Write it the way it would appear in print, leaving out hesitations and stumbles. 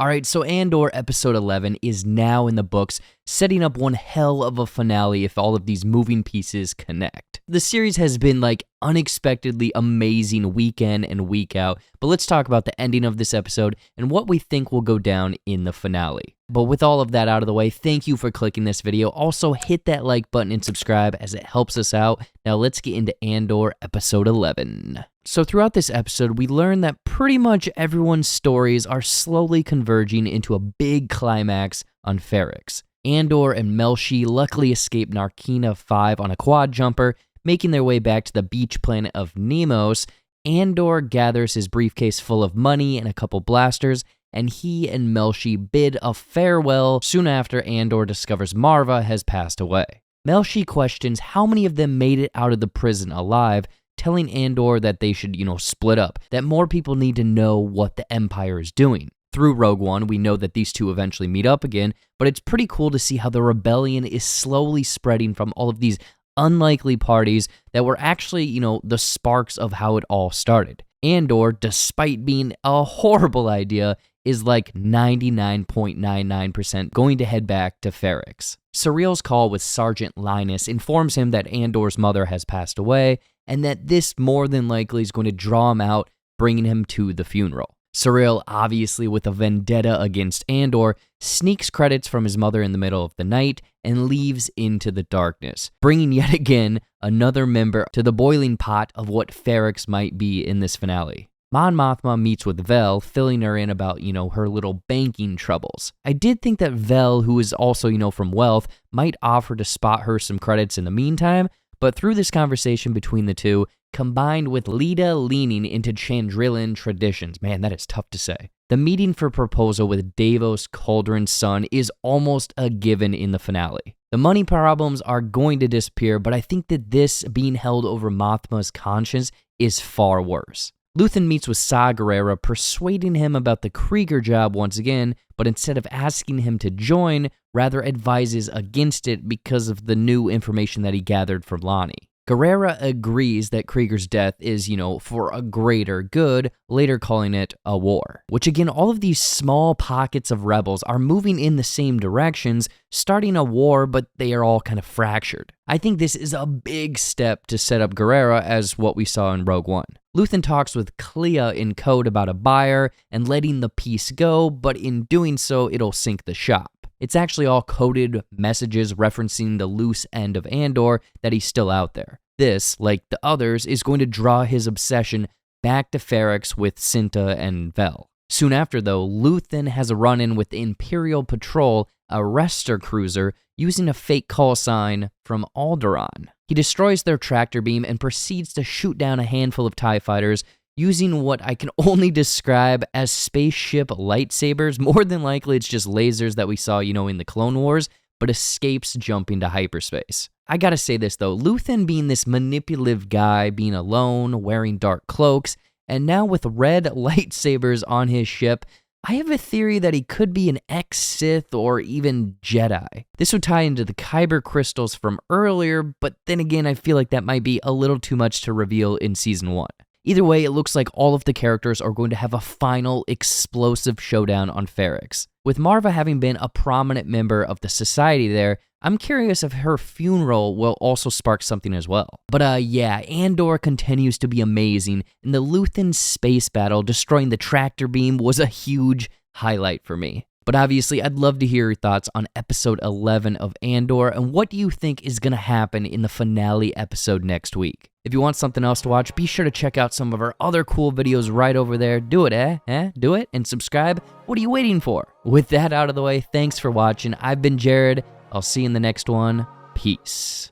Alright, so Andor episode 11 is now in the books, setting up one hell of a finale if all of these moving pieces connect. The series has been like unexpectedly amazing week in and week out, but let's talk about the ending of this episode and what we think will go down in the finale. But with all of that out of the way, thank you for clicking this video. Also hit that like button and subscribe as it helps us out. Now let's get into Andor episode 11. So throughout this episode, we learn that pretty much everyone's stories are slowly converging into a big climax on Ferrix. Andor and Melshi luckily escape Narkina 5 on a quad jumper, making their way back to the beach planet of Nemos. Andor gathers his briefcase full of money and a couple blasters, and he and Melshi bid a farewell soon after Andor discovers Marva has passed away. Melshi questions how many of them made it out of the prison alive, telling Andor that they should, split up, that more people need to know what the Empire is doing. Through Rogue One, we know that these two eventually meet up again, but it's pretty cool to see how the rebellion is slowly spreading from all of these unlikely parties that were actually, the sparks of how it all started. Andor, despite being a horrible idea, is like 99.99% going to head back to Ferrix. Surreal's call with Sergeant Linus informs him that Andor's mother has passed away, and that this more than likely is going to draw him out, bringing him to the funeral. Surreal, obviously with a vendetta against Andor, sneaks credits from his mother in the middle of the night and leaves into the darkness, bringing yet again another member to the boiling pot of what Ferrix might be in this finale. Mon Mothma meets with Vel, filling her in about, her little banking troubles. I did think that Vel, who is also, from Wealth, might offer to spot her some credits in the meantime, but through this conversation between the two, combined with Lita leaning into Chandrilan traditions, man, that is tough to say, the meeting for proposal with Davos Cauldron's son is almost a given in the finale. The money problems are going to disappear, but I think that this being held over Mothma's conscience is far worse. Luthen meets with Saw Gerrera, persuading him about the Krieger job once again, but instead of asking him to join, rather advises against it because of the new information that he gathered from Lonnie. Gerrera agrees that Krieger's death is, for a greater good, later calling it a war. Which again, all of these small pockets of rebels are moving in the same directions, starting a war, but they are all kind of fractured. I think this is a big step to set up Gerrera as what we saw in Rogue One. Luthen talks with Clea in code about a buyer and letting the piece go, but in doing so, it'll sink the shop. It's actually all coded messages referencing the loose end of Andor that he's still out there. This, like the others, is going to draw his obsession back to Ferrix with Cinta and Vel. Soon after, though, Luthen has a run-in with the Imperial Patrol, a Rester cruiser, using a fake call sign from Alderaan. He destroys their tractor beam and proceeds to shoot down a handful of TIE fighters, using what I can only describe as spaceship lightsabers. More than likely, it's just lasers that we saw, in the Clone Wars, but escapes jumping to hyperspace. I gotta say this, though. Luthen being this manipulative guy, being alone, wearing dark cloaks, and now with red lightsabers on his ship, I have a theory that he could be an ex-Sith or even Jedi. This would tie into the Kyber crystals from earlier, but then again, I feel like that might be a little too much to reveal in Season 1. Either way, it looks like all of the characters are going to have a final explosive showdown on Ferrix. With Marva having been a prominent member of the society there, I'm curious if her funeral will also spark something as well. But Andor continues to be amazing, and the Luthen space battle destroying the tractor beam was a huge highlight for me. But obviously, I'd love to hear your thoughts on episode 11 of Andor, and what do you think is going to happen in the finale episode next week? If you want something else to watch, be sure to check out some of our other cool videos right over there. Do it, Do it, and subscribe. What are you waiting for? With that out of the way, thanks for watching. I've been Jared. I'll see you in the next one. Peace.